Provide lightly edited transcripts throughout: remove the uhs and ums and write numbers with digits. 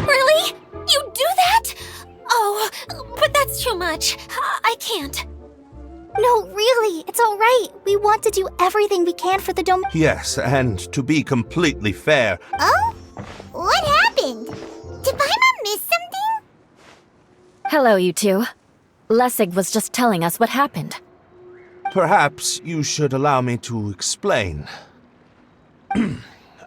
Really? You do that? Oh, but that's too much. I can't. No, really, it's all right. We want to do everything we can for the domain. Yes, and to be completely fair, Oh? What happened? Did Paimon miss something? Hello, you two. Lessig was just telling us what happened. perhaps you should allow me to explain.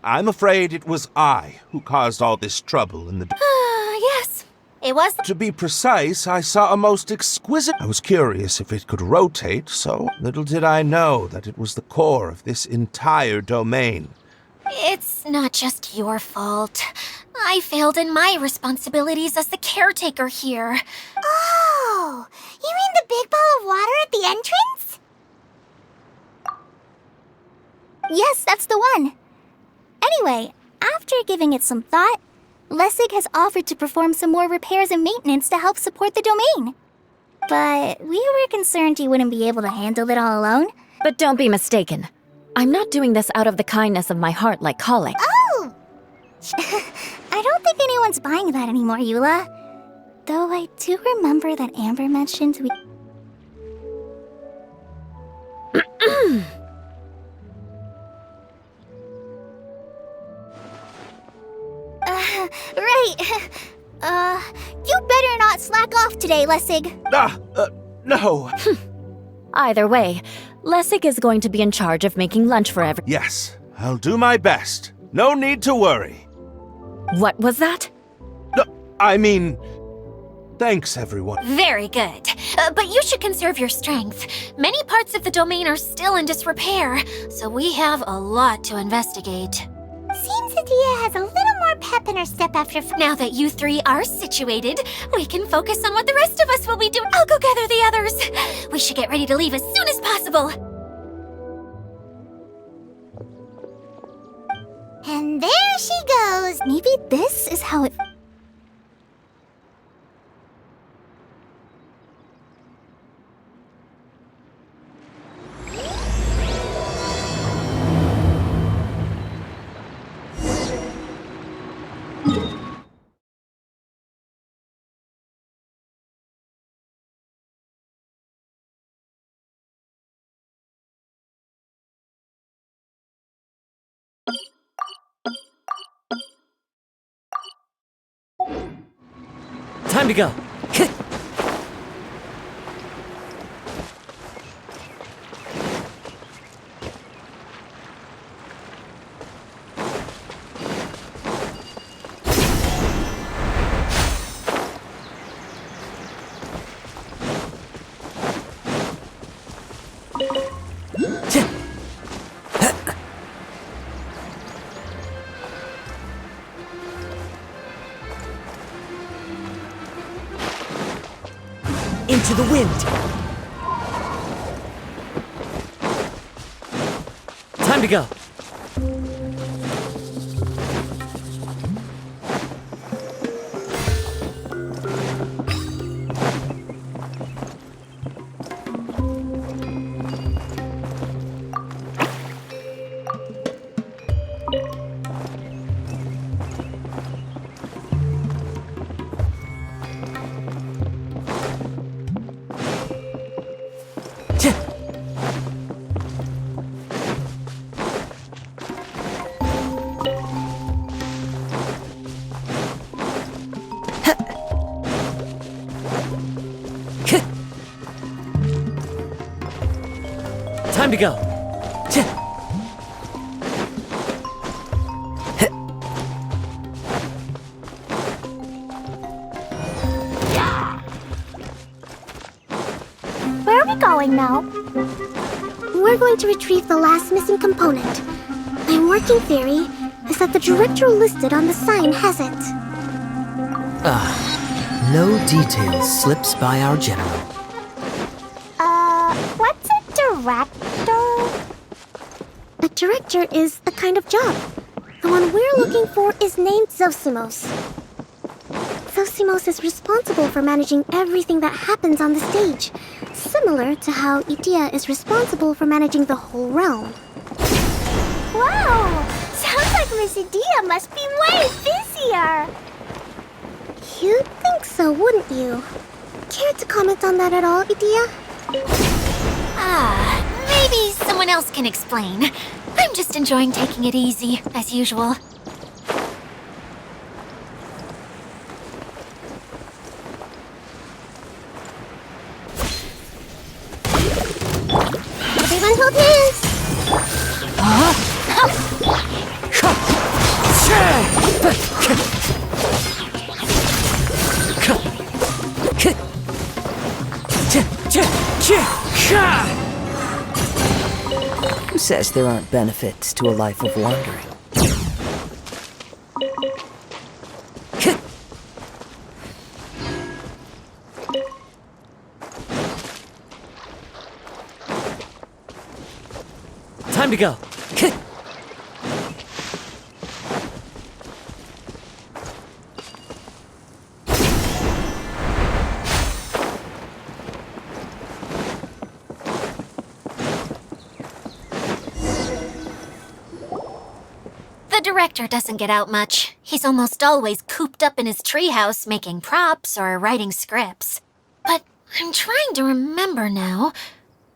I'm afraid it was I who caused all this trouble in the... Yes, it was. To be precise, I saw a most exquisite... I was curious if it could rotate, so little did I know that it was the core of this entire domain. It's not just your fault. I failed in my responsibilities as the caretaker here. Oh, you mean the big ball of water at the entrance? Yes, that's the one. Anyway, after giving it some thought, Lessig has offered to perform some more repairs and maintenance to help support the domain. But we were concerned he wouldn't be able to handle it all alone. But don't be mistaken. I'm not doing this out of the kindness of my heart like Colic. Oh! I don't think anyone's buying that anymore, Eula. Though I do remember that Amber mentioned we... Right. You better not slack off today, Lessig. No. Either way, Lessig is going to be in charge of making lunch for everyone. Yes, I'll do my best. No need to worry. What was that? No, I mean... Thanks, everyone. Very good. But you should conserve your strength. Many parts of the domain are still in disrepair, so we have a lot to investigate. Seems Adia has a little more pep in her step after... Now that you three are situated, we can focus on what the rest of us will be doing. I'll go gather the others. We should get ready to leave as soon as possible. And there she goes. Maybe this is how it... Time to go. Into the wind. Time to go. Time to go. to retrieve the last missing component. My working theory is that the director listed on the sign has it. No detail slips by our general. What's a director? A director is a kind of job. The one we're looking for is named Zosimos. Zosimos is responsible for managing everything that happens on the stage, similar to how Idea is responsible for managing the whole realm. Wow! Sounds like Miss Idea must be way busier! You'd think so, wouldn't you? Care to comment on that at all, Idea? Maybe someone else can explain. I'm just enjoying taking it easy, as usual. Everyone hold hands! Who says there aren't benefits to a life of wandering? Time to go. The director doesn't get out much. He's almost always cooped up in his treehouse making props or writing scripts. But I'm trying to remember now.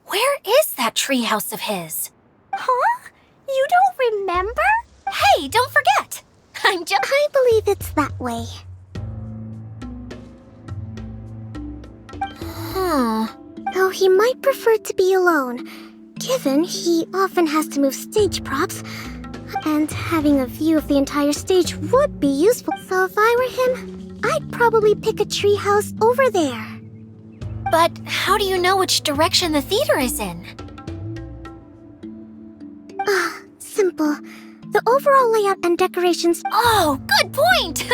Where is that treehouse of his? Huh? You don't remember? Hey, don't forget! I'm just... I believe it's that way. Though he might prefer to be alone, given he often has to move stage props, and having a view of the entire stage would be useful. So if I were him, I'd probably pick a treehouse over there. But how do you know which direction the theater is in? Simple. The overall layout and decorations. Oh, good point!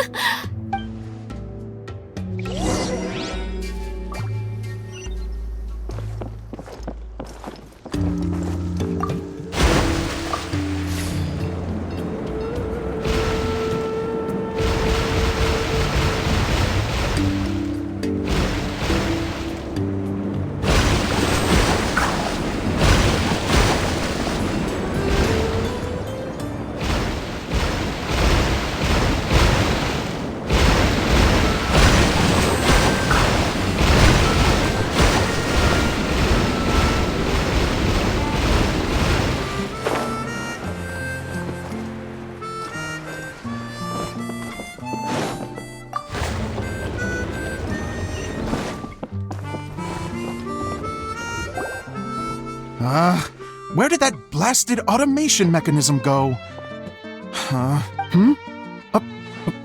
Where did that blasted automation mechanism go?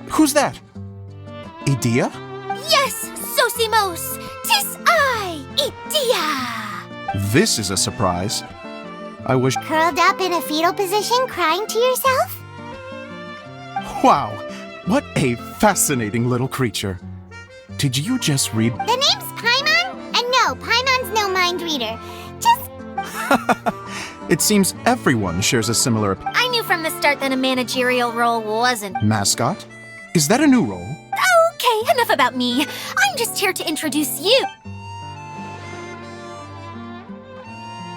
Who's that? Idea? Yes, Zosimos! 'Tis I, Idea! This is a surprise. I wish... Curled up in a fetal position, crying to yourself? Wow, what a fascinating little creature. Did you just read... The name's Paimon? And no, Paimon's no mind reader. Just... It seems everyone shares a similar I knew from the start that a managerial role wasn't. mascot. Is that a new role? Okay, enough about me. I'm just here to introduce you.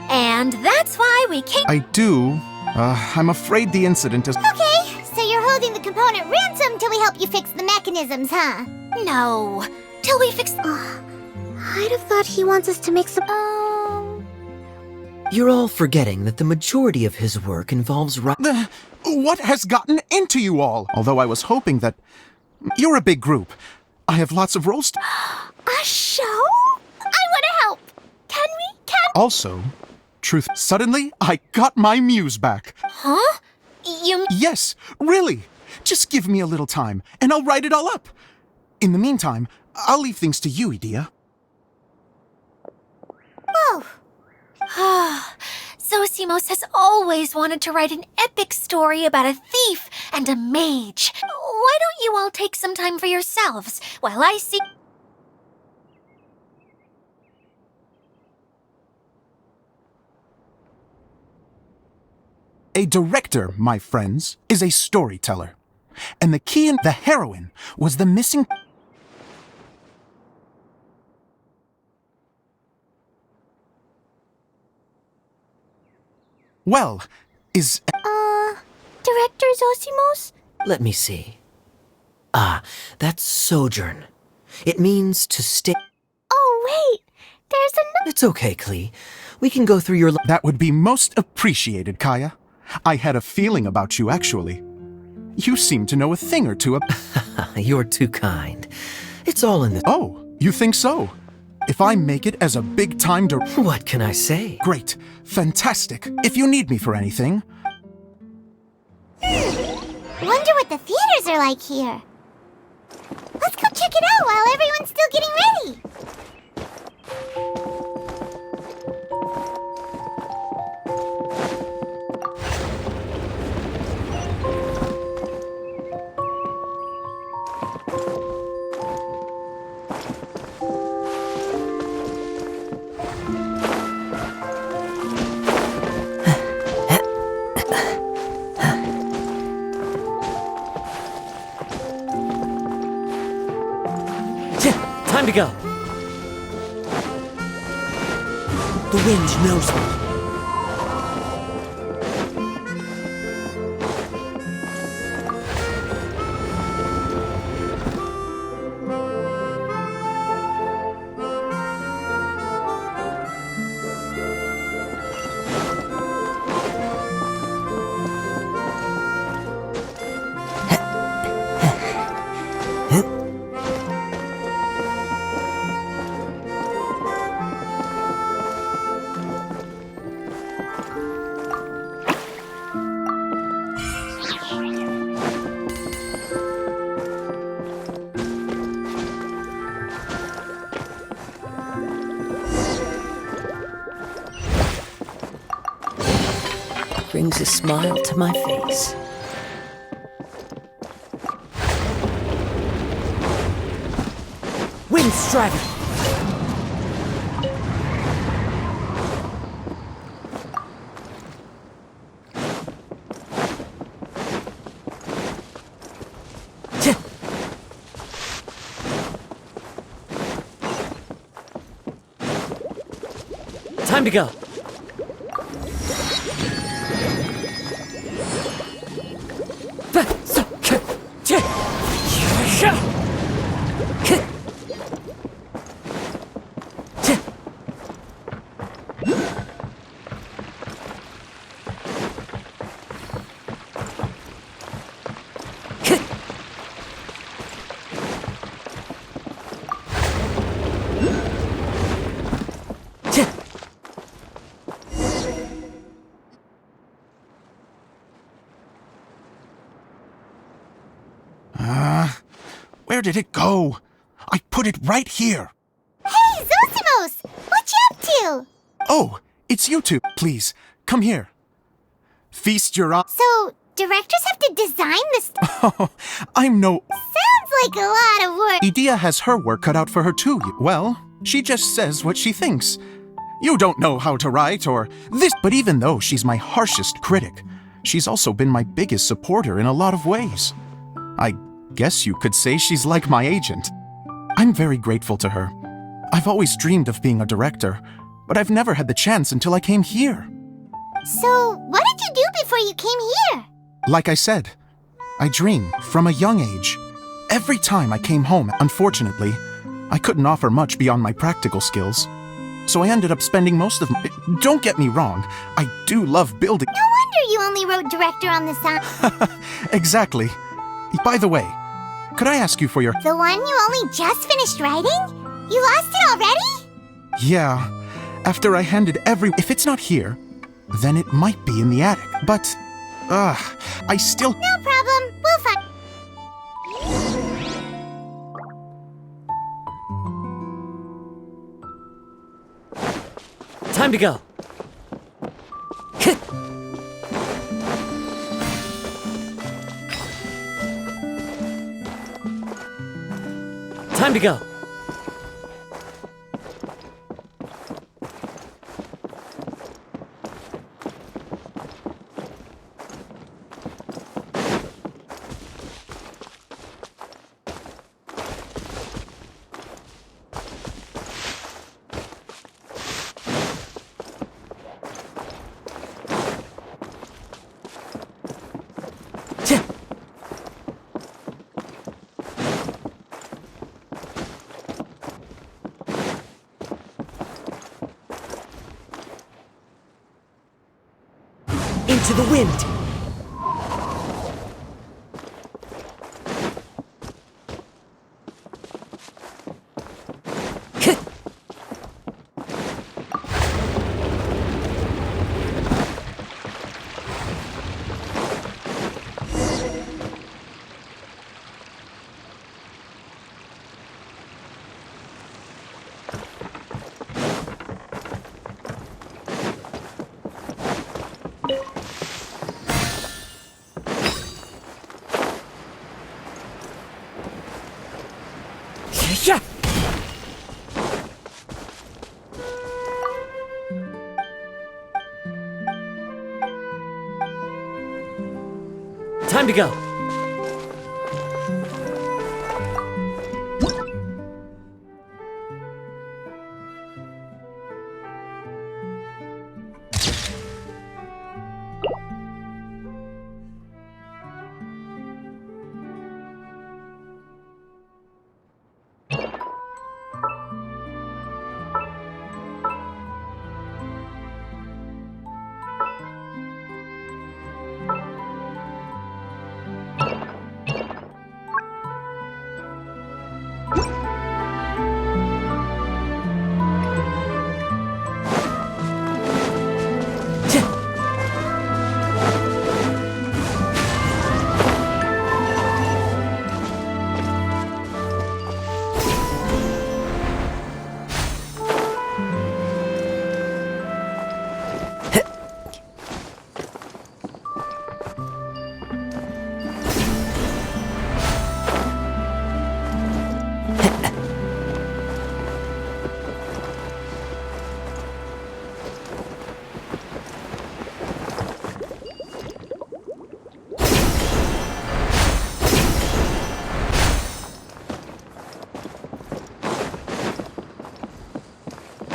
And that's why we came... I do. I'm afraid the incident is... Okay, so you're holding the component ransom till we help you fix the mechanisms, huh? No. Till we fix... I'd have thought he wants us to make some... You're all forgetting that the majority of his work involves What has gotten into you all? Although I was hoping that... You're a big group. I have lots of roles to... A show? I want to help. Can we? Also, truth... Suddenly, I got my muse back. Huh? You... Yes, really. Just give me a little time, and I'll write it all up. In the meantime, I'll leave things to you, Idea. Whoa. Zosimos has always wanted to write an epic story about a thief and a mage. Why don't you all take some time for yourselves while I see... A director, my friends, is a storyteller. And the key in the heroine was the missing... Well, Director Zosimos? Let me see. Ah, that's sojourn. It means to stay. Oh, wait! There's another. It's okay, Klee. We can go through your. That would be most appreciated, Kaya. I had a feeling about you, actually. You seem to know a thing or two You're too kind. It's all in the. Oh, you think so? If I make it as a big-time What can I say? Great. Fantastic. If you need me for anything... Wonder what the theaters are like here. Let's go check it out while everyone's still getting ready. Time to go. The wind knows me. Brings a smile to my face. Wind striving. Time to go. Where did it go? I put it right here. Hey, Zosimos! What you up to? Oh, it's you two. Please, come here. Feast your eyes. So, directors have to design this. Oh, I'm no... Sounds like a lot of work. Edea has her work cut out for her too. Well, she just says what she thinks. You don't know how to write or this. But even though she's my harshest critic, she's also been my biggest supporter in a lot of ways. I guess you could say she's like my agent. I'm very grateful to her. I've always dreamed of being a director, but I've never had the chance until I came here. So, what did you do before you came here? Like I said, I dream from a young age. Every time I came home, unfortunately, I couldn't offer much beyond my practical skills. So I ended up spending most of my... Don't get me wrong, I do love building... No wonder you only wrote director on the sign. Exactly. By the way, could I ask you for your... The one you only just finished writing? You lost it already? Yeah, after I handed every... If it's not here, then it might be in the attic, but... I still... No problem, we'll find... Time to go. Time to go. Into the wind. Yeah. Time to go.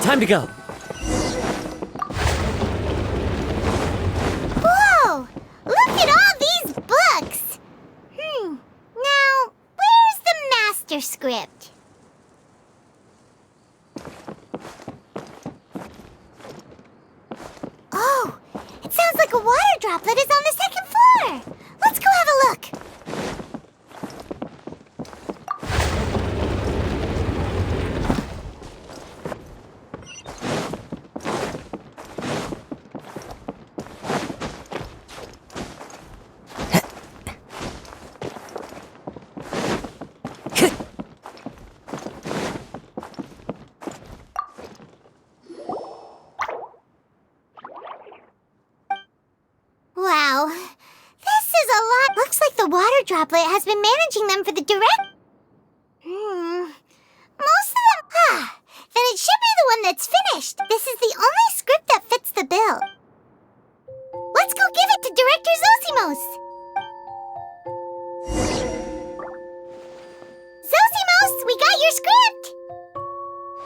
Time to go. Whoa! Look at all these books! Now, where's the master script? Oh, it sounds like a water droplet is on the second floor! Let's go have a look! Wow, this is a lot. Looks like the water droplet has been managing them for the direct. Most of them. Then it should be the one that's finished. This is the only script that fits the bill. Let's go give it to Director Zosimos. Zosimos, we got your script.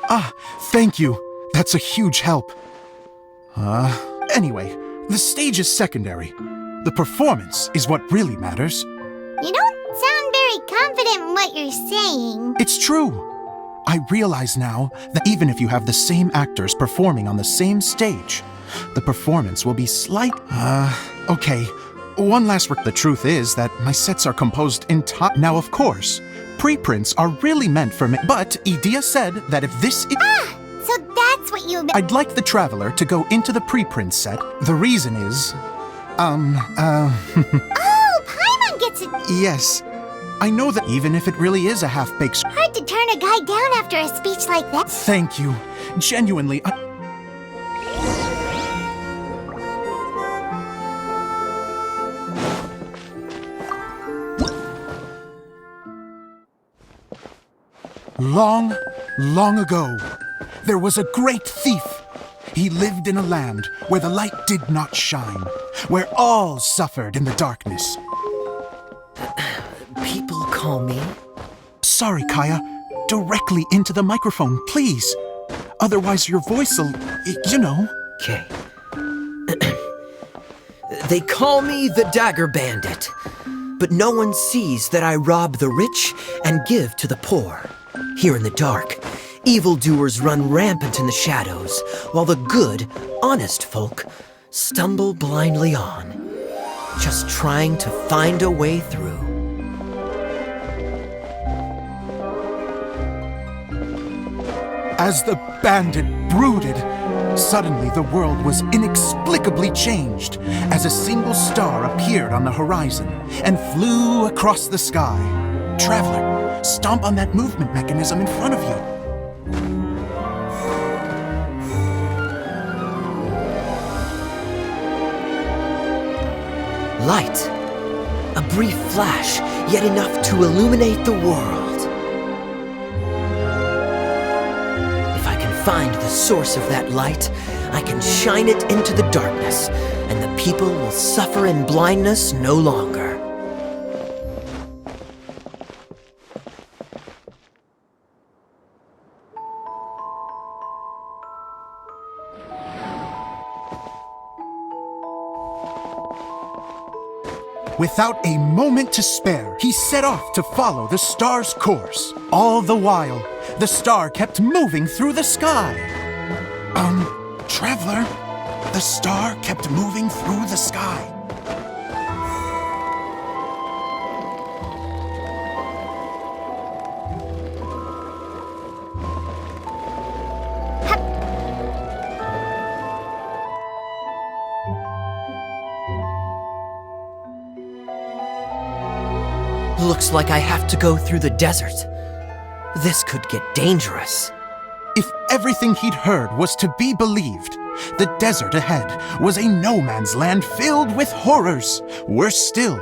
Ah, thank you. That's a huge help. Anyway, the stage is secondary. The performance is what really matters. You don't sound very confident in what you're saying. It's true. I realize now that even if you have the same actors performing on the same stage, the performance will be slight. Okay. One last The truth is that my sets are composed Now, of course, preprints are really meant for me. But Idia said that if this So that's what you... I'd like the Traveler to go into the preprint set. The reason is... Oh, Paimon gets it. Yes. I know that even if it really is a half-baked... Hard to turn a guy down after a speech like that. Thank you. Genuinely, Long, long ago, there was a great thief. He lived in a land where the light did not shine, where all suffered in the darkness. People call me... Sorry, Kaya. Directly into the microphone, please. Otherwise your voice'll, you know. Okay. They call me the Dagger Bandit, but no one sees that I rob the rich and give to the poor. Here in the dark, evildoers run rampant in the shadows, while the good, honest folk stumble blindly on, just trying to find a way through. As the bandit brooded, suddenly the world was inexplicably changed as a single star appeared on the horizon and flew across the sky. Traveler, stomp on that movement mechanism in front of you. Light. A brief flash, yet enough to illuminate the world. If I can find the source of that light, I can shine it into the darkness, and the people will suffer in blindness no longer. Without a moment to spare, he set off to follow the star's course. All the while, the star kept moving through the sky. Traveler, the star kept moving through the sky. Looks like I have to go through the desert. This could get dangerous. If everything he'd heard was to be believed, the desert ahead was a no-man's land filled with horrors. Worse still,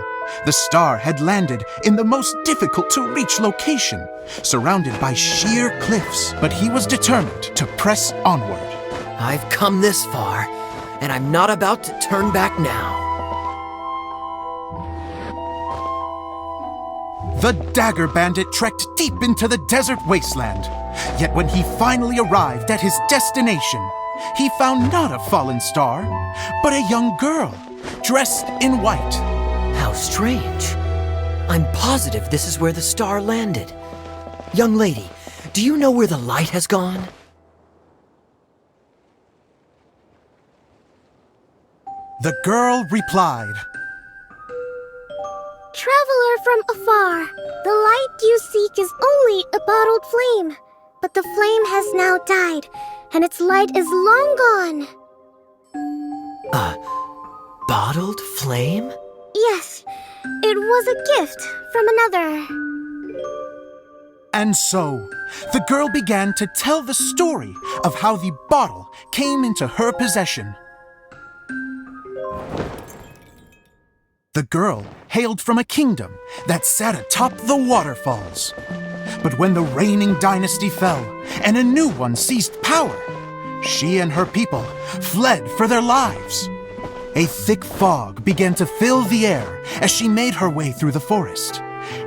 the star had landed in the most difficult-to-reach location, surrounded by sheer cliffs. But he was determined to press onward. I've come this far, and I'm not about to turn back now. The Dagger Bandit trekked deep into the desert wasteland. Yet when he finally arrived at his destination, he found not a fallen star, but a young girl, dressed in white. How strange. I'm positive this is where the star landed. Young lady, do you know where the light has gone? The girl replied, Traveler from afar, the light you seek is only a bottled flame. But the flame has now died, and its light is long gone. A bottled flame? Yes, it was a gift from another. And so, the girl began to tell the story of how the bottle came into her possession. The girl hailed from a kingdom that sat atop the waterfalls. But when the reigning dynasty fell and a new one seized power, she and her people fled for their lives. A thick fog began to fill the air as she made her way through the forest,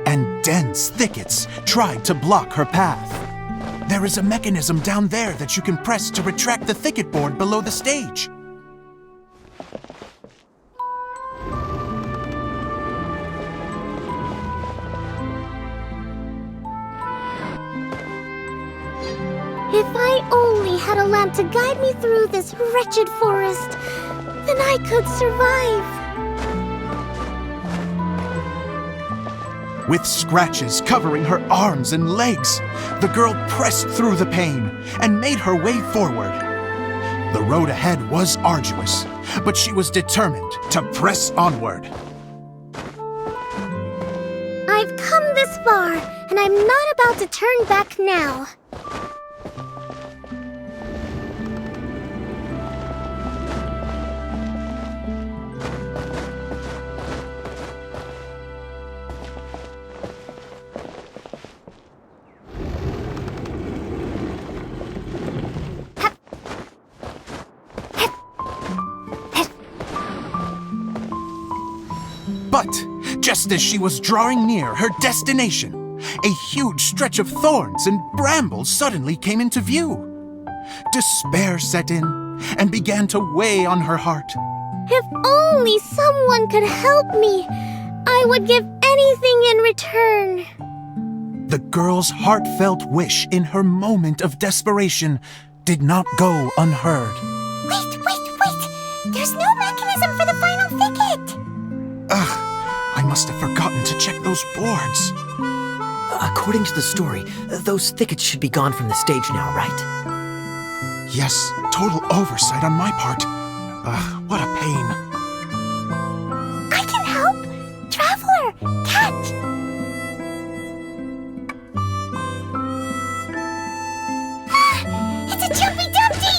and dense thickets tried to block her path. There is a mechanism down there that you can press to retract the thicket board below the stage. If I only had a lamp to guide me through this wretched forest, then I could survive. With scratches covering her arms and legs, the girl pressed through the pain and made her way forward. The road ahead was arduous, but she was determined to press onward. I've come this far, and I'm not about to turn back now. But just as she was drawing near her destination, a huge stretch of thorns and brambles suddenly came into view. Despair set in and began to weigh on her heart. If only someone could help me, I would give anything in return. The girl's heartfelt wish in her moment of desperation did not go unheard. Wait! There's no mechanism for the final thicket! Ugh, I must have forgotten to check those boards. According to the story, those thickets should be gone from the stage now, right? Yes, total oversight on my part. Ugh, what a pain. I can help! Traveler, catch! It's a Jumpy Dumpty!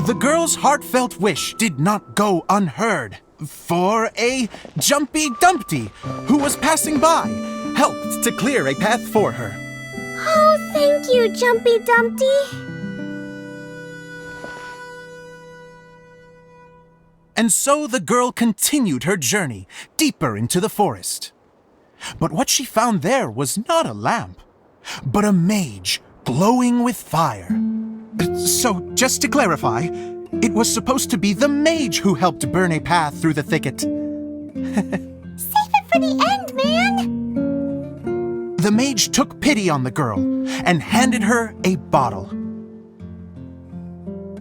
The girl's heartfelt wish did not go unheard, for a Jumpy Dumpty, who was passing by, helped to clear a path for her. Oh, thank you, Jumpy Dumpty. And so the girl continued her journey deeper into the forest. But what she found there was not a lamp, but a mage glowing with fire. So, just to clarify, it was supposed to be the mage who helped burn a path through the thicket. Save it for the end, man! The mage took pity on the girl and handed her a bottle.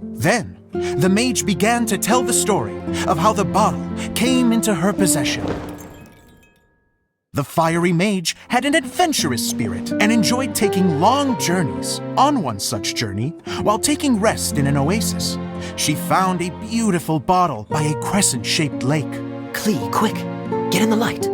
Then, the mage began to tell the story of how the bottle came into her possession. The fiery mage had an adventurous spirit and enjoyed taking long journeys. On one such journey, while taking rest in an oasis, she found a beautiful bottle by a crescent-shaped lake. Klee, quick, get in the light.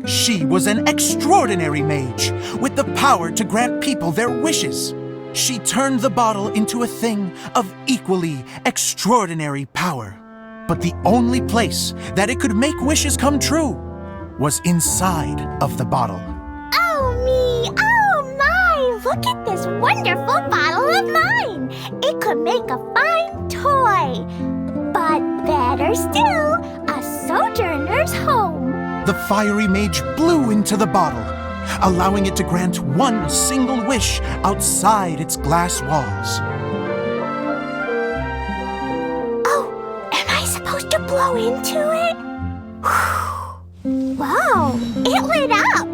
She was an extraordinary mage with the power to grant people their wishes. She turned the bottle into a thing of equally extraordinary power. But the only place that it could make wishes come true was inside of the bottle. Oh me! Oh my! Look at this wonderful bottle of mine! It could make a fine toy! But better still, a sojourner's home! The fiery mage blew into the bottle, allowing it to grant one single wish outside its glass walls. To blow into it? Wow, it lit up!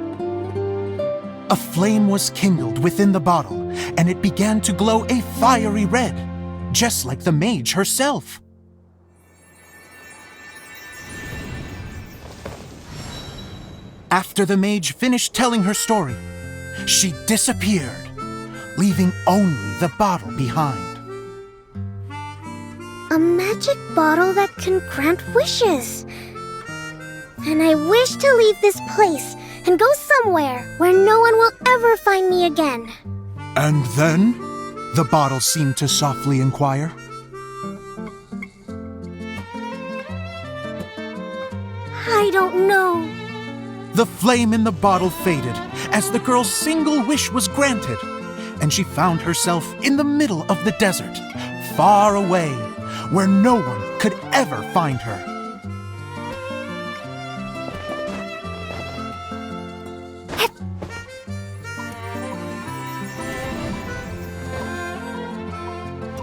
A flame was kindled within the bottle, and it began to glow a fiery red, just like the mage herself. After the mage finished telling her story, she disappeared, leaving only the bottle behind. A magic bottle that can grant wishes. And I wish to leave this place and go somewhere where no one will ever find me again. And then, the bottle seemed to softly inquire. I don't know. The flame in the bottle faded as the girl's single wish was granted, and she found herself in the middle of the desert, far away, where no one could ever find her.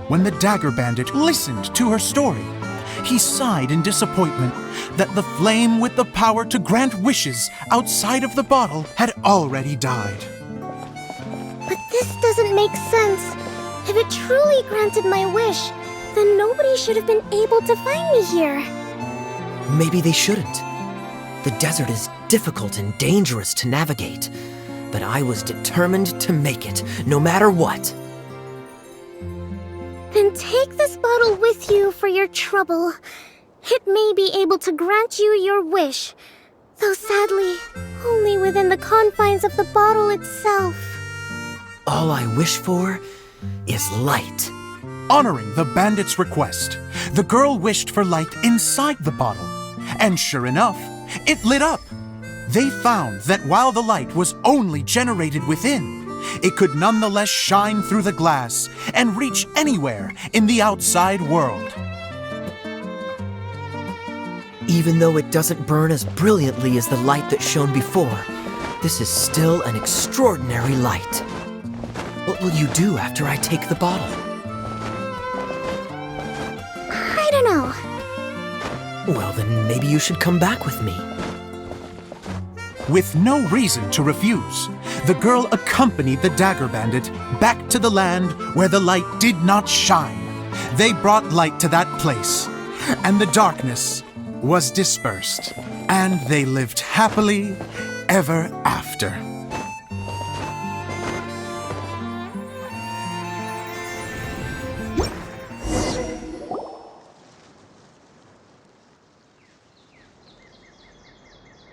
When the Dagger Bandit listened to her story, he sighed in disappointment that the flame with the power to grant wishes outside of the bottle had already died. But this doesn't make sense. If it truly granted my wish, then nobody should have been able to find me here. Maybe they shouldn't. The desert is difficult and dangerous to navigate, but I was determined to make it, no matter what. Then take this bottle with you for your trouble. It may be able to grant you your wish, though sadly, only within the confines of the bottle itself. All I wish for is light. Honoring the bandit's request, the girl wished for light inside the bottle, and sure enough, it lit up. They found that while the light was only generated within, it could nonetheless shine through the glass and reach anywhere in the outside world. Even though it doesn't burn as brilliantly as the light that shone before, this is still an extraordinary light. What will you do after I take the bottle? I don't know. Well, then maybe you should come back with me. With no reason to refuse, the girl accompanied the Dagger Bandit back to the land where the light did not shine. They brought light to that place, and the darkness was dispersed, and they lived happily ever after.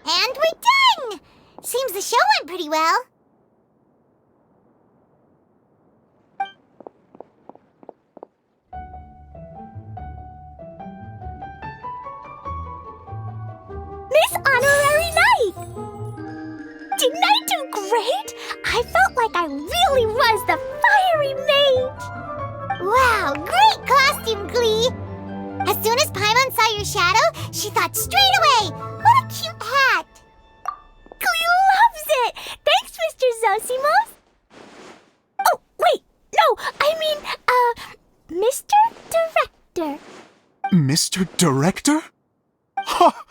And we're done! Seems the show went pretty well. Miss Honorary Knight! Didn't I do great? I felt like I really was the fiery mage! Wow, great costume, Klee! As soon as Paimon saw your shadow, she thought straight away, what a cute hat! Klee loves it! Thanks, Mr. Zosimos! Oh, wait! No, I mean, Mr. Director. Mr. Director? Ha!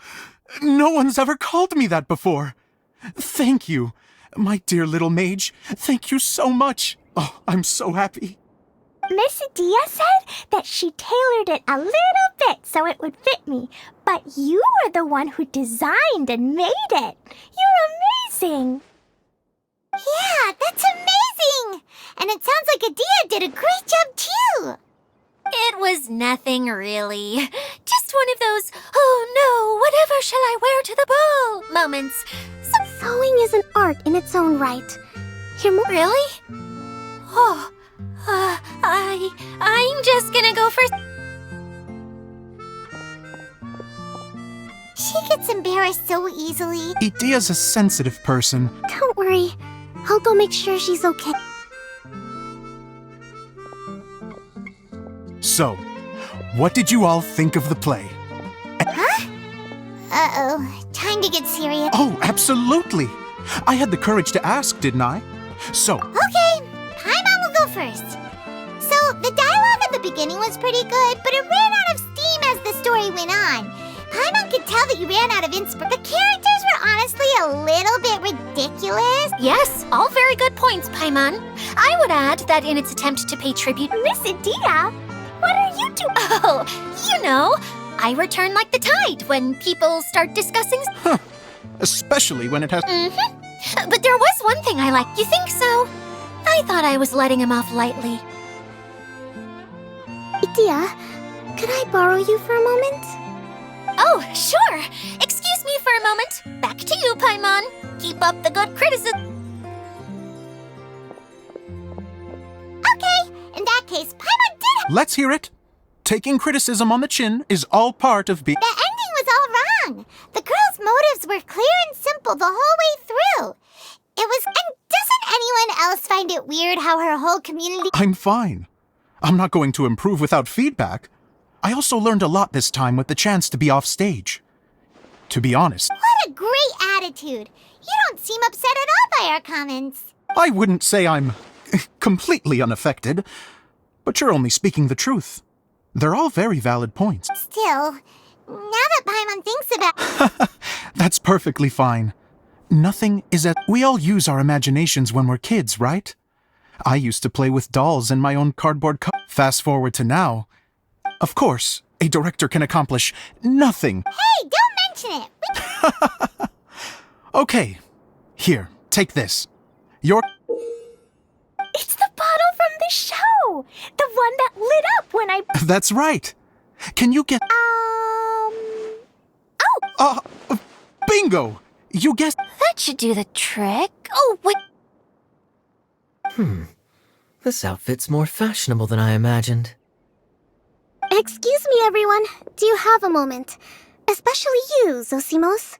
No one's ever called me that before. Thank you, my dear little mage. Thank you so much. Oh, I'm so happy. Miss Dia said that she tailored it a little bit so it would fit me, but you were the one who designed and made it. You're amazing. Yeah, that's amazing! And it sounds like Adia did a great job too! It was nothing really. Just one of those, oh no, whatever shall I wear to the ball moments. Sewing is an art in its own right. You're more Really? Oh, I'm just gonna go first. She gets embarrassed so easily. Idia's a sensitive person. Don't worry. I'll go make sure she's okay. So, what did you all think of the play? Uh-oh, time to get serious. Oh, absolutely. I had the courage to ask, didn't I? So, Okay, Paimon will go first. So, the dialogue at the beginning was pretty good, but it ran out of steam as the story went on. Paimon could tell that you ran out of inspiration. The characters were honestly a little bit ridiculous. Yes, all very good points, Paimon. I would add that in its attempt to pay tribute, Miss Dia, what are you doing? oh, you know, I return like the tide when people start discussing. especially when it has... But there was one thing I liked. You think so? I thought I was letting him off lightly. Dia, could I borrow you for a moment? Oh, sure. Excuse me for a moment. Back to you, Paimon. Keep up the good criticism. Okay, in that case, Paimon did. Let's hear it. Taking criticism on the chin is all part of being... The ending was all wrong. The girl's motives were clear and simple the whole way through. It was. And doesn't anyone else find it weird how her whole community. I'm fine. I'm not going to improve without feedback. I also learned a lot this time with the chance to be off stage. To be honest, What a great attitude. You don't seem upset at all by our comments. I wouldn't say I'm completely unaffected, but you're only speaking the truth. They're all very valid points. Still, now that Paimon thinks about. That's perfectly fine. Nothing is at... We all use our imaginations when we're kids, right? I used to play with dolls in my own cardboard cup. Fast forward to now. Of course, a director can accomplish nothing. Hey, don't mention it. Okay, here, take this. Your... It's the bottle from the show! The one that lit up when I... That's right. Can you get... Oh! Bingo! You guessed... That should do the trick. Oh, wait. This outfit's more fashionable than I imagined. Excuse me, everyone. Do you have a moment? Especially you, Zosimos.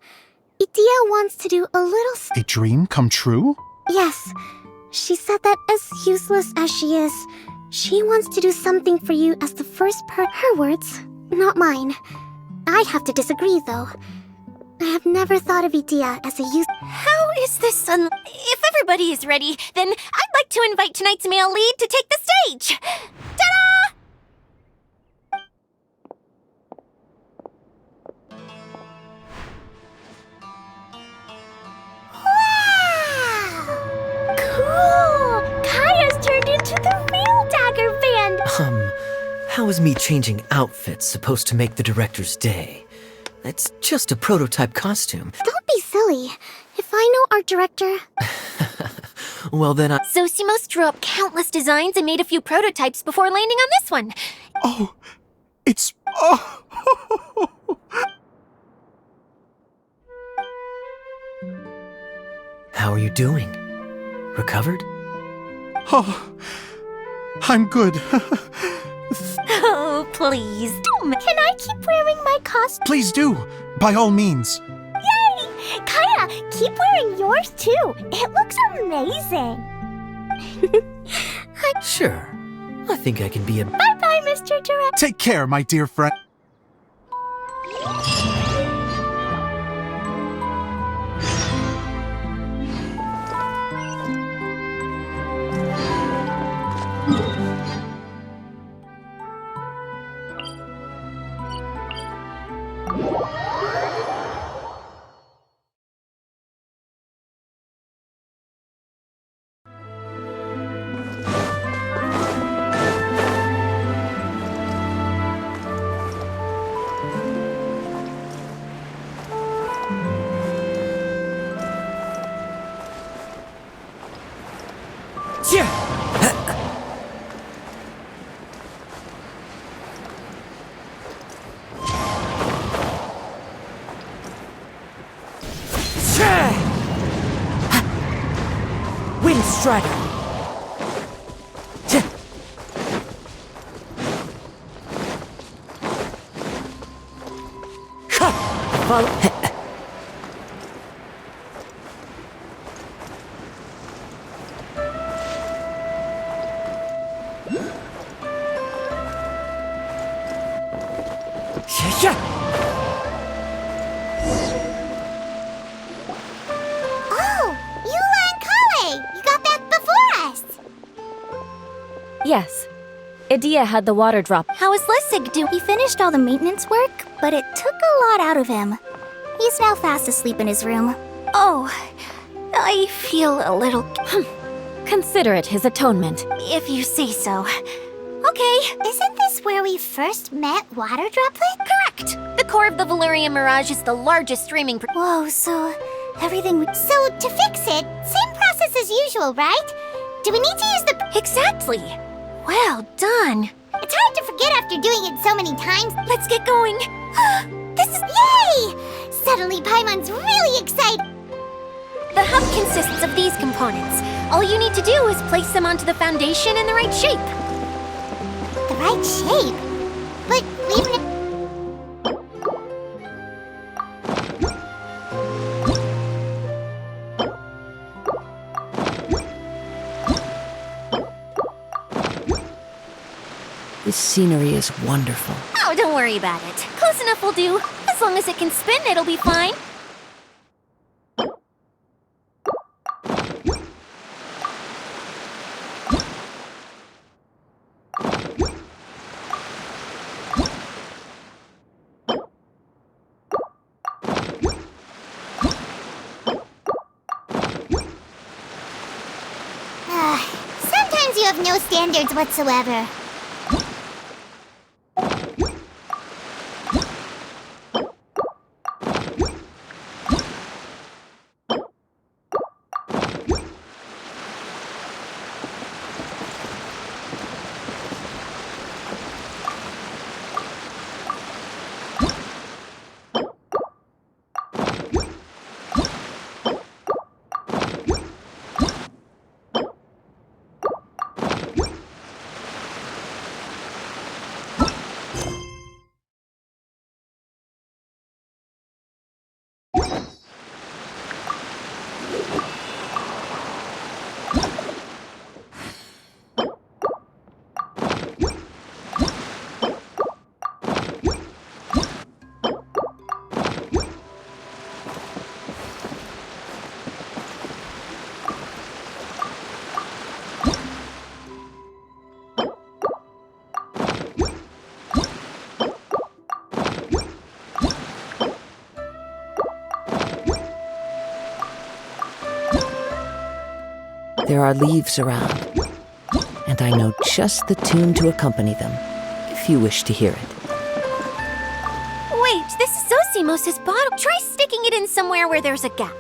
Idia wants to do a little... A dream come true? Yes. She said that as useless as she is, she wants to do something for you as the first her words, not mine. I have to disagree, though. I have never thought of Idia as a How is this If everybody is ready, then I'd like to invite tonight's male lead to take the stage! Ta-da! Cool! Kaya's turned into the real Dagger Band! How is me changing outfits supposed to make the director's day? It's just a prototype costume. Don't be silly. If I know art director... Well, then Zosimos drew up countless designs and made a few prototypes before landing on this one. Oh, it's... Oh! How are you doing? Recovered? Oh, I'm good. Oh, please. Can I keep wearing my costume? Please do, by all means. Yay! Kaya, keep wearing yours too. It looks amazing. Sure. I think I can be a... Bye-bye, Mr. Director. Take care, my dear friend. Wind Strider! Yes. Idia had the water drop. How is Lessig doing? He finished all the maintenance work, but it took a lot out of him. He's now fast asleep in his room. Oh, I feel a little... Consider it his atonement. If you say so. Okay. Isn't this where we first met Water Droplet? Correct! The core of the Valyrian Mirage is the largest streaming... Whoa, so everything... So to fix it, same process as usual, right? Do we need to use the... Exactly! Well done! It's hard to forget after doing it so many times. Let's get going! This is... Yay! Suddenly Paimon's really excited. The hub consists of these components. All you need to do is place them onto the foundation in the right shape. The right shape? But even if... This scenery is wonderful. Oh, don't worry about it. Close enough will do. As long as it can spin, it'll be fine. Sometimes you have no standards whatsoever. There are leaves around, and I know just the tune to accompany them, if you wish to hear it. Wait, this is Zosimos' bottle. Try sticking it in somewhere where there's a gap.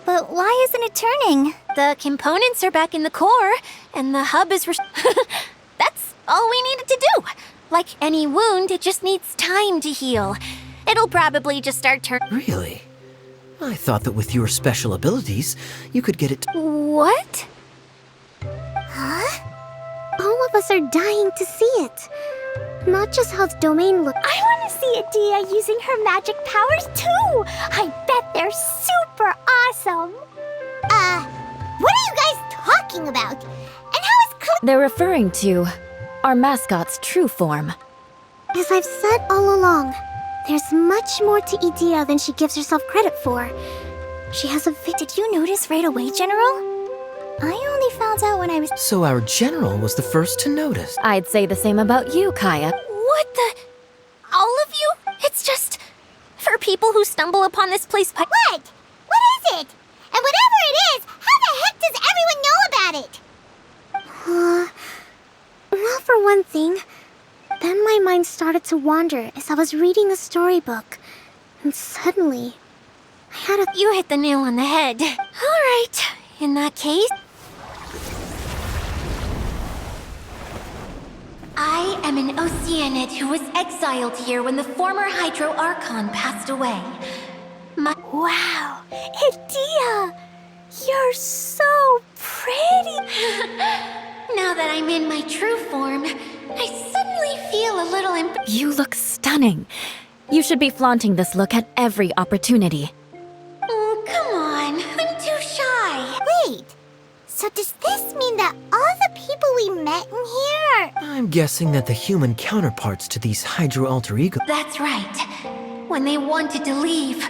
But why isn't it turning? The components are back in the core, and the hub is That's all we needed to do. Like any wound, it just needs time to heal. It'll probably just start turning. Really? I thought that with your special abilities, you could get it. What? All of us are dying to see it. Not just how the domain looks. I want to see Adia using her magic powers too! I bet they're super awesome! What are you guys talking about? And how is They're referring to our mascot's true form. As I've said all along, there's much more to Idea than she gives herself credit for. She has a Did you notice right away, General? I only found out when I was... So our general was the first to notice. I'd say the same about you, Kaya. What the? All of you? It's just for people who stumble upon this place. What? What is it? And whatever it is, how the heck does everyone know about it? Well, for one thing, then my mind started to wander as I was reading a storybook. And suddenly, I had a... You hit the nail on the head. All right. In that case... I am an Oceanid who was exiled here when the former Hydro Archon passed away. Wow, Adia! You're so pretty! Now that I'm in my true form, I suddenly feel a little You look stunning. You should be flaunting this look at every opportunity. Oh, come on. I'm too shy. Wait, so does this mean that all the people we met in here are... I'm guessing that the human counterparts to these Hydro alter ego. That's right. When they wanted to leave,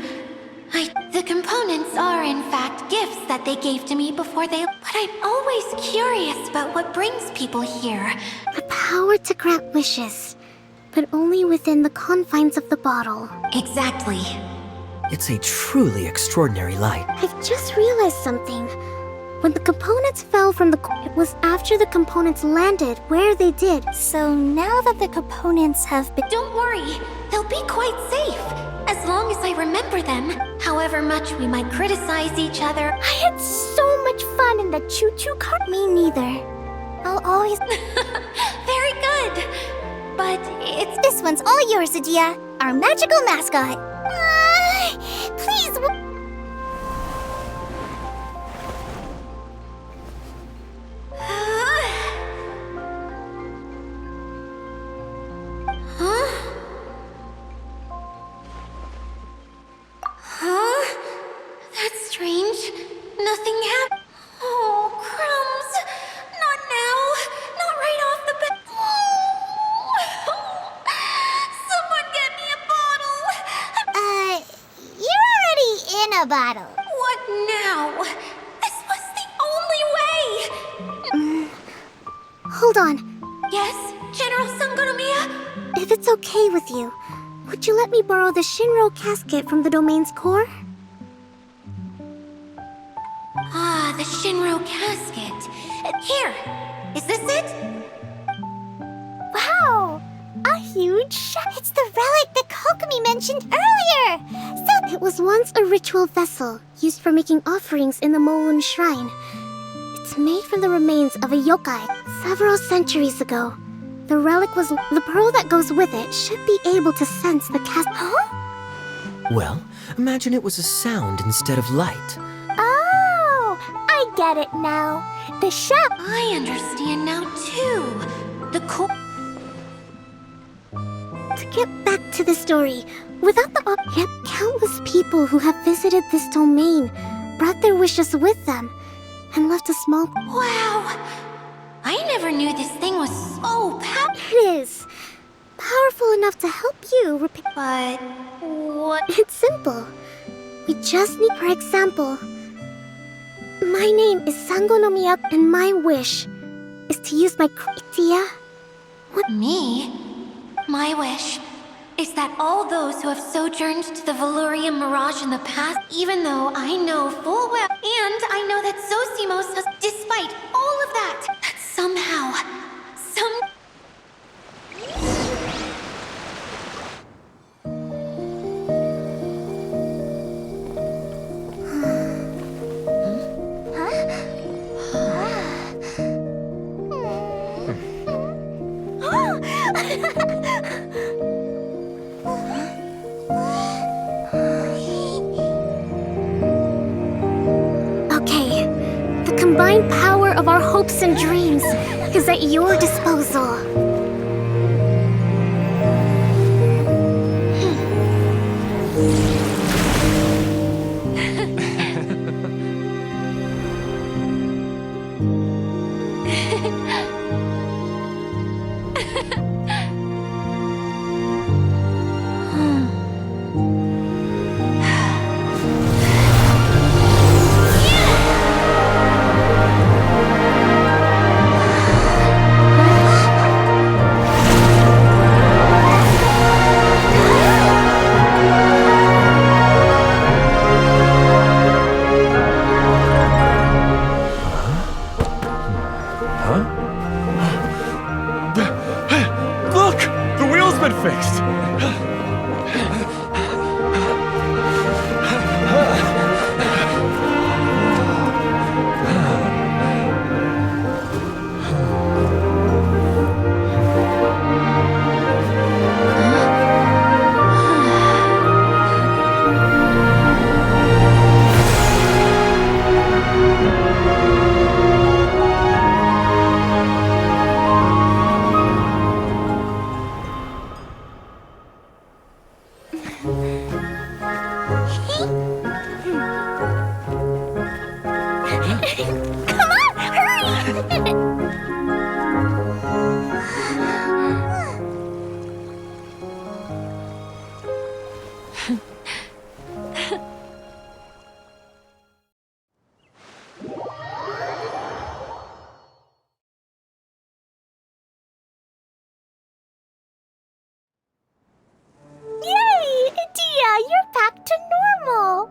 the components are in fact gifts that they gave to me before they... But I'm always curious about what brings people here. The power to grant wishes, but only within the confines of the bottle. Exactly. It's a truly extraordinary light. I've just realized something. When the components fell from the... It was after the components landed where they did. So now that the components have been... Don't worry. They'll be quite safe. As long as I remember them. However much we might criticize each other. I had so much fun in the choo-choo car. Me neither. I'll always... Very good. But it's... This one's all yours, Adia. Our magical mascot. Please... That's strange. Nothing happened. Oh, crumbs. Not now. Not right off the bat. Someone get me a bottle. You're already in a bottle. What now? This was the only way. Hold on. Yes, General Sangonomiya? If it's okay with you, would you let me borrow the Shinro casket from the domain's core? Ah, the Shinro casket. Here, is this it? Wow! A huge It's the relic that Kokomi mentioned earlier! So It was once a ritual vessel used for making offerings in the Moon Shrine. It's made from the remains of a yokai several centuries ago. The relic was... The pearl that goes with it should be able to sense the cast... Huh? Well, imagine it was a sound instead of light. Oh! I get it now. The shop... I understand now, too. The To get back to the story, without the yet countless people who have visited this domain brought their wishes with them and left a small... Wow! I never knew this thing was so powerful. It is. powerful enough to help you repair. But what? It's simple. We just need, for example, my name is Sango no Miyaku, and my wish is to use my idea. What? Me? My wish is that all those who have sojourned to the Valurian Mirage in the past, even though I know full well, and I know that Zosimos has, despite all of that, that somehow, Okay, the combined power of our hopes and dreams is at your disposal. Look! The wheel's been fixed! Come on, hurry! Yay! Dia, you're back to normal!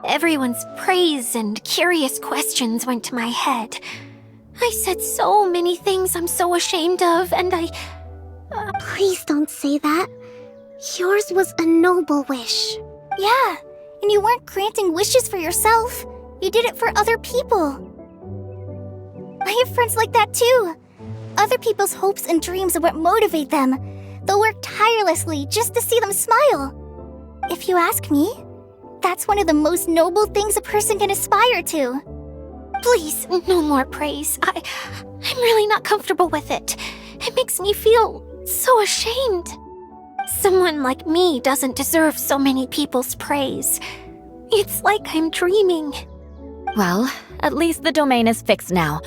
everyone's praise and curious questions went to my head. I said so many things I'm so ashamed of, and Please don't say that. Yours was a noble wish. Yeah, and you weren't granting wishes for yourself. You did it for other people. I have friends like that too. Other people's hopes and dreams are what motivate them. They'll work tirelessly just to see them smile. If you ask me, that's one of the most noble things a person can aspire to. please, no more praise. I'm really not comfortable with it. It makes me feel so ashamed. Someone like me doesn't deserve so many people's praise. It's like I'm dreaming. Well, at least the domain is fixed now,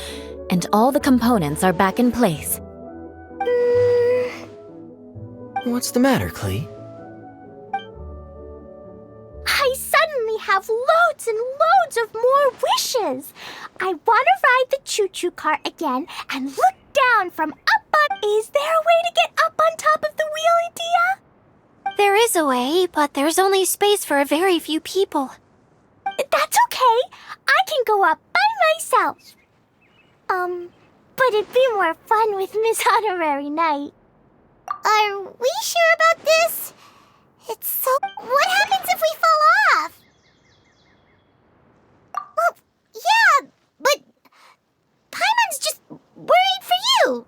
and all the components are back in place. What's the matter, Klee? I suddenly have loads and loads of more wishes. I want to ride the choo-choo cart again and look down from up on... Is there a way to get up on top of the wheel, Idea? There is a way, but there's only space for a very few people. That's okay. I can go up by myself. But it'd be more fun with Miss Honorary Knight. Are we sure about this? It's so... What happens if we fall off? Well, yeah, but... Paimon's just worried for you.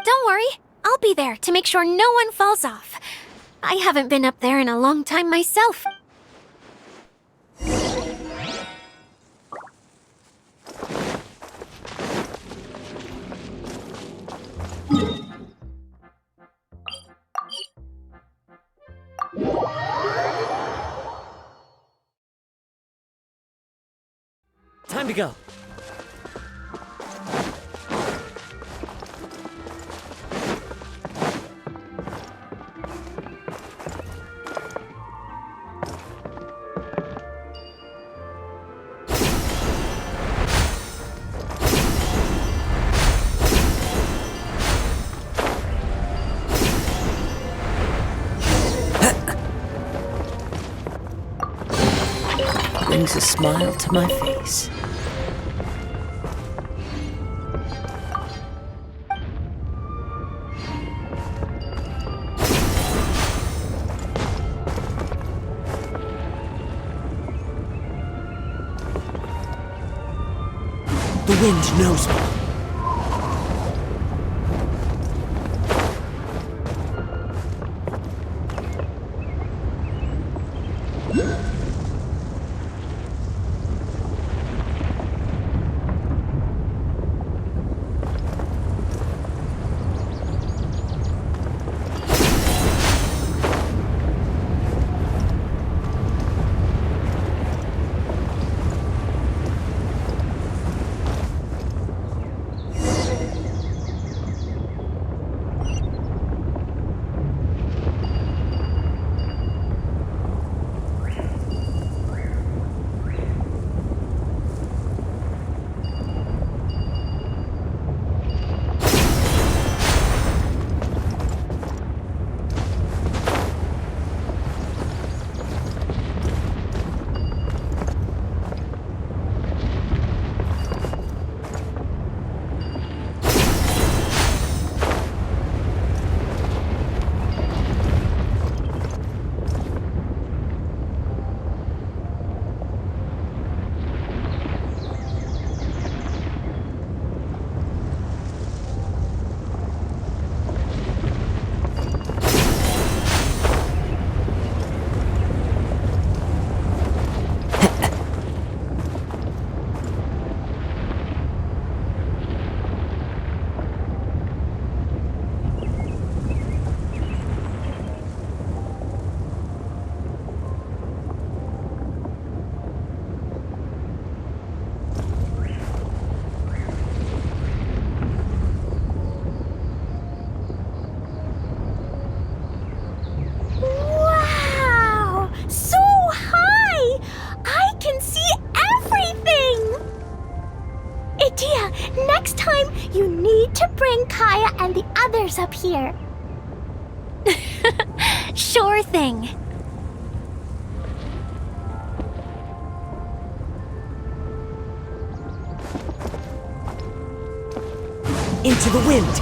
Don't worry, I'll be there to make sure no one falls off. I haven't been up there in a long time myself. Time to go. brings a smile to my face. The wind knows me. Next time, you need to bring Kaya and the others up here. Sure thing. Into the wind.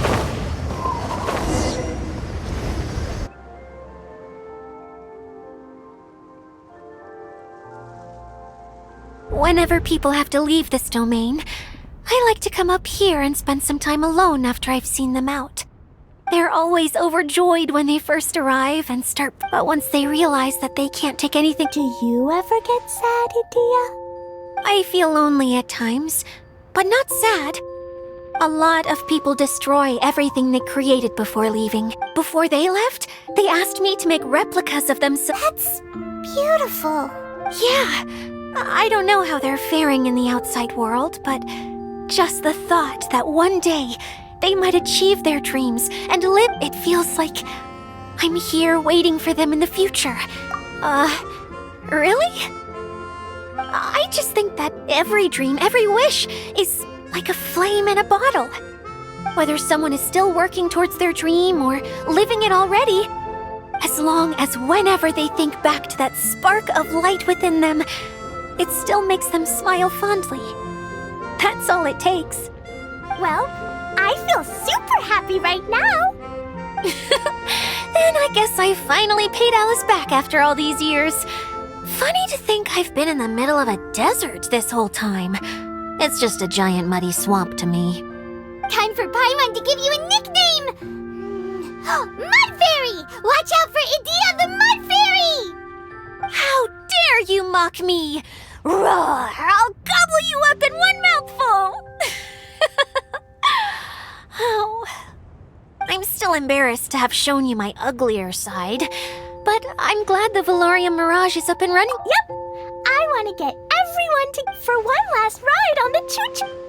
Whenever people have to leave this domain, I like to come up here and spend some time alone after I've seen them out. They're always overjoyed when they first arrive and start, but once they realize that they can't take anything. Do you ever get sad, Idia? I feel lonely at times, but not sad. A lot of people destroy everything they created before leaving. Before they left, they asked me to make replicas of them. That's beautiful. Yeah, I don't know how they're faring in the outside world, but just the thought that one day they might achieve their dreams and live, it feels like I'm here waiting for them in the future. Really? I just think that every dream, every wish is like a flame in a bottle. Whether someone is still working towards their dream or living it already, as long as whenever they think back to that spark of light within them, it still makes them smile fondly. That's all it takes. Well, I feel super happy right now. Then I guess I finally paid Alice back after all these years. Funny to think I've been in the middle of a desert this whole time. It's just a giant muddy swamp to me. Time for Paimon to give you a nickname! Mud Fairy! Watch out for Idia the Mud Fairy! How dare you mock me! Roar! I'll gobble you up in one mouthful! Oh, I'm still embarrassed to have shown you my uglier side, but I'm glad the Valorium Mirage is up and running. Yep! I want to get everyone for one last ride on the choo-choo.